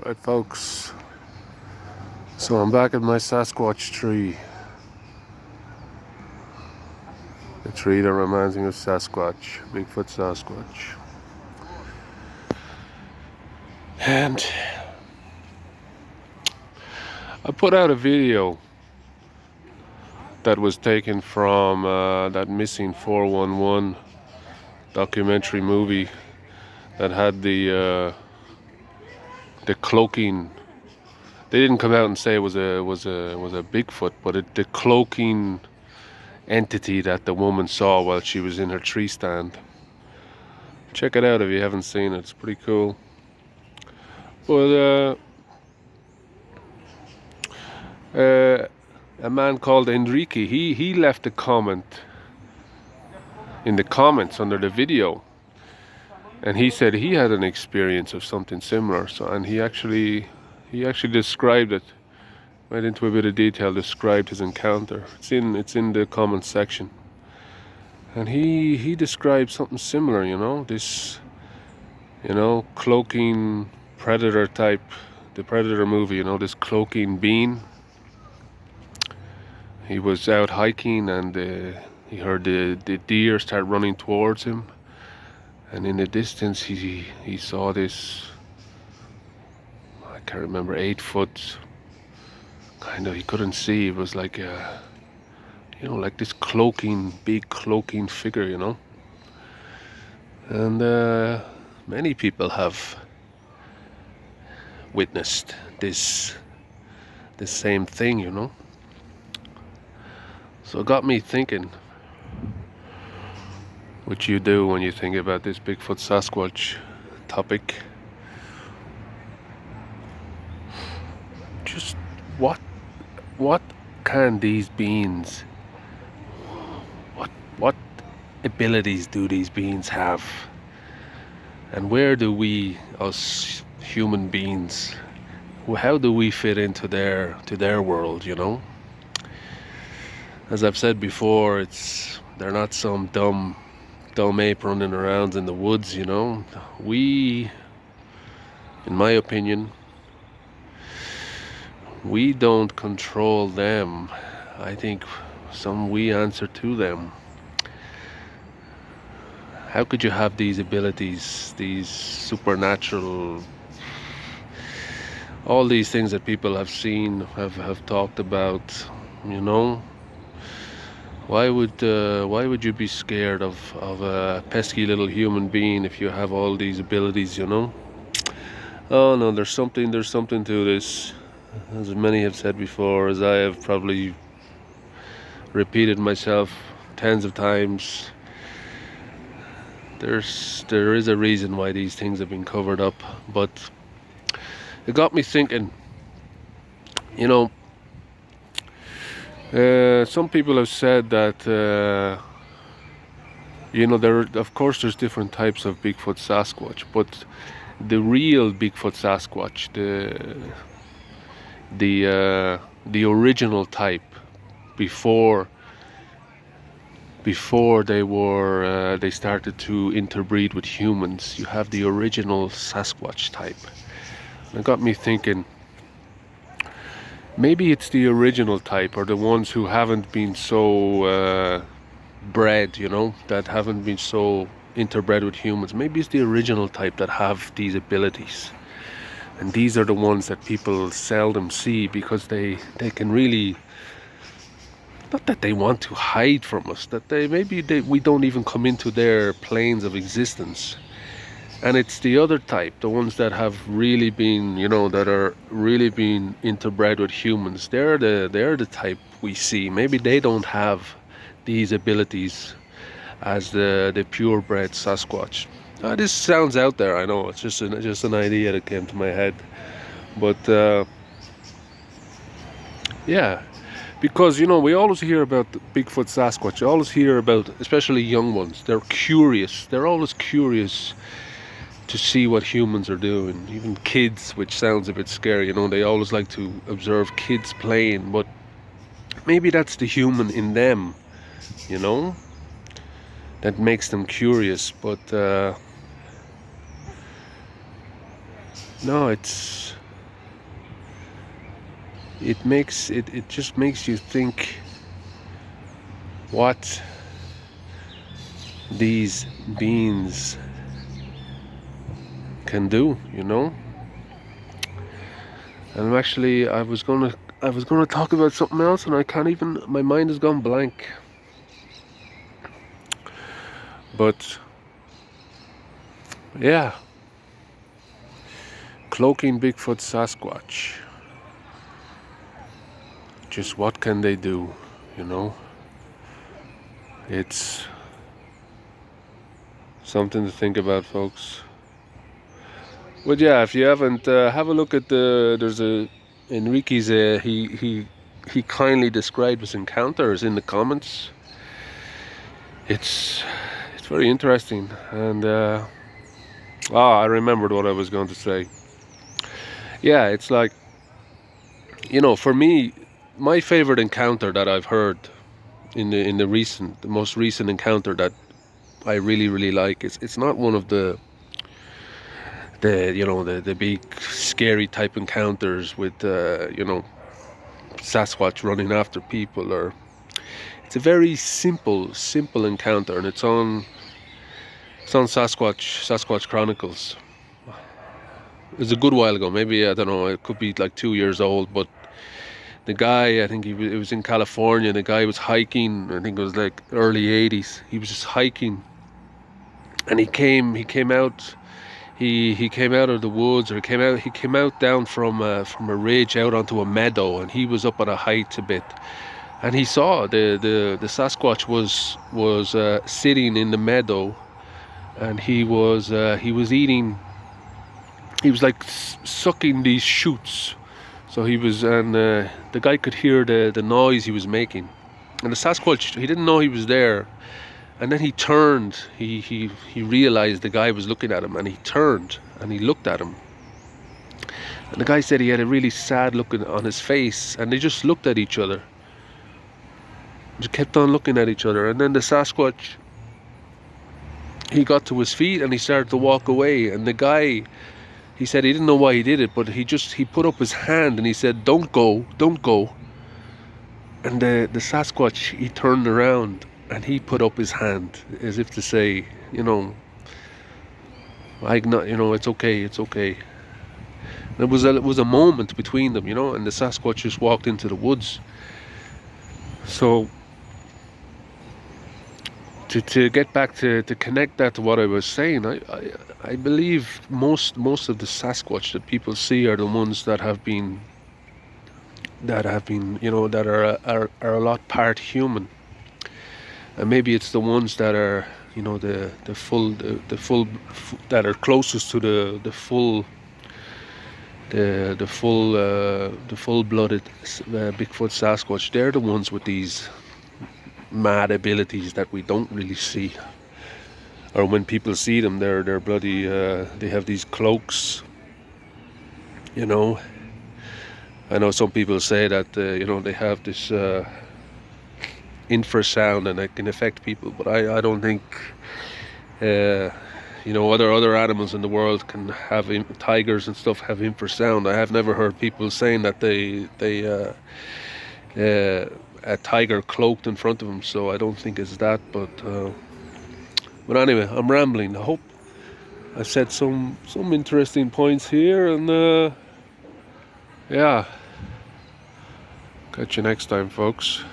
Right, folks, so I'm back at my Sasquatch tree. The tree that reminds me of Sasquatch, Bigfoot Sasquatch. And I put out a video that was taken from that missing 411 documentary movie that had the cloaking. They didn't come out and say it was a Bigfoot, but the cloaking entity that the woman saw while she was in her tree stand. Check it out if you haven't seen it. It's pretty cool. But a man called Enrique, he left a comment in the comments under the video, and he said he had an experience of something similar. So, and he actually described it, went into a bit of detail, described his encounter. It's in the comment section, and he described something similar. This cloaking predator type, the Predator movie. This cloaking being. He was out hiking and he heard the deer start running towards him, and in the distance he saw this, I can't remember, 8 foot kind of, he couldn't see, it was like like this big cloaking figure, and many people have witnessed this same thing. So it got me thinking, what you do when you think about this Bigfoot Sasquatch topic. Just what can these beings, what abilities do these beings have? And where do we, us human beings, how do we fit into their world, As I've said before, they're not some dumb ape running around in the woods, We, in my opinion, we don't control them. I think we answer to them. How could you have these abilities, these supernatural, all these things that people have seen, have talked about, Why would you be scared of a pesky little human being if you have all these abilities, Oh no, there's something to this. As many have said before, as I have probably repeated myself tens of times, there is a reason why these things have been covered up. But it got me thinking, some people have said that of course there's different types of Bigfoot Sasquatch, but the real Bigfoot Sasquatch, the original type, before they started to interbreed with humans, you have the original Sasquatch type. And it got me thinking, maybe it's the original type, or the ones who haven't been so bred, that haven't been so interbred with humans. Maybe it's the original type that have these abilities, and these are the ones that people seldom see because they can really, not that they want to hide from us, that we don't even come into their planes of existence. And it's the other type, the ones that have really been, that are really being interbred with humans. They're the type we see. Maybe they don't have these abilities as the purebred Sasquatch. This sounds out there, I know. It's just an idea that came to my head. But yeah, because we always hear about the Bigfoot Sasquatch. You always hear about, especially young ones. They're curious. They're always curious to see what humans are doing. Even kids, which sounds a bit scary, they always like to observe kids playing. But maybe that's the human in them, that makes them curious. But no, it just makes you think what these beings can do, you know. And I was gonna talk about something else, and I can't even. My mind has gone blank. But yeah, cloaking Bigfoot Sasquatch. Just what can they do, you know? It's something to think about, folks. But yeah, if you haven't, have a look at there's a Enrique's. He kindly described his encounters in the comments. It's very interesting, and I remembered what I was going to say. Yeah, it's like, you know, for me, my favorite encounter that I've heard in the most recent encounter that I really like, it's not one of the big scary type encounters with Sasquatch running after people, or it's a very simple encounter, and it's on Sasquatch Chronicles. It was a good while ago, maybe, I don't know, it could be like 2 years old, but the guy, I think it was in California, the guy was hiking, I think it was like early 80s, he was just hiking, and he came out, he came out of the woods, or he came out down from a ridge out onto a meadow, and he was up at a height a bit, and he saw the Sasquatch was sitting in the meadow, and he was eating, he was like sucking these shoots. So he was, and the guy could hear the noise he was making, and the Sasquatch, he didn't know he was there, and then he turned. He realized the guy was looking at him, and he turned and he looked at him. And the guy said he had a really sad look on his face, and they just looked at each other. Just kept on looking at each other, and then the Sasquatch, he got to his feet and he started to walk away, and the guy, he said he didn't know why he did it, but he put up his hand and he said, don't go. And the Sasquatch, he turned around and he put up his hand as if to say, you know, it's okay. And it was a moment between them, you know, and the Sasquatch just walked into the woods. So to get back to connect that to what I was saying, I believe most of the Sasquatch that people see are the ones that have been, you know, that are a lot part human, and maybe it's the ones that are, you know, the full that are closest to the full-blooded Bigfoot Sasquatch. They're the ones with these mad abilities that we don't really see, or when people see them, they're bloody. They have these cloaks, you know. I know some people say that you know, they have this infrasound and it can affect people, but I don't think you know, other animals in the world can have tigers and stuff have infrasound. I have never heard people saying that a tiger cloaked in front of them, so I don't think it's that. But anyway, I'm rambling. I hope I said some interesting points here, and yeah, catch you next time, folks.